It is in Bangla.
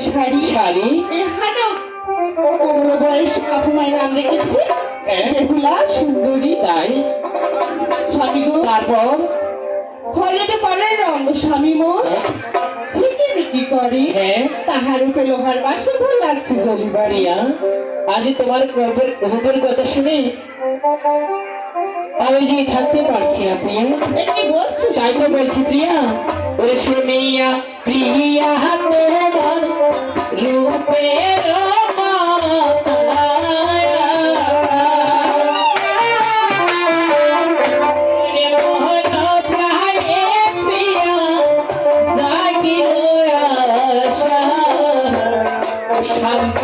শাড়ি শাড়ি হানো বড় বয়স আপুমায় নাম রেখেছে বেহুলা সুন্দরী। তাই স্বামী গো, তারপর হলেতে পরে রঙ স্বামী মোর ঝিকিমিকি করে, হ্যাঁ তাহার উপরে লোহার বাসন ভাল লাগছে জ্বলিবার। প্রিয়া আজ তোমার গল্পের কথা শুনে আমি যে থাকতে পারছি না প্রিয়া। কি বলছো? তাই তো বলছি প্রিয়া, ওরে শুনিয়া প্রিয়া তোমার রূপের শান্ত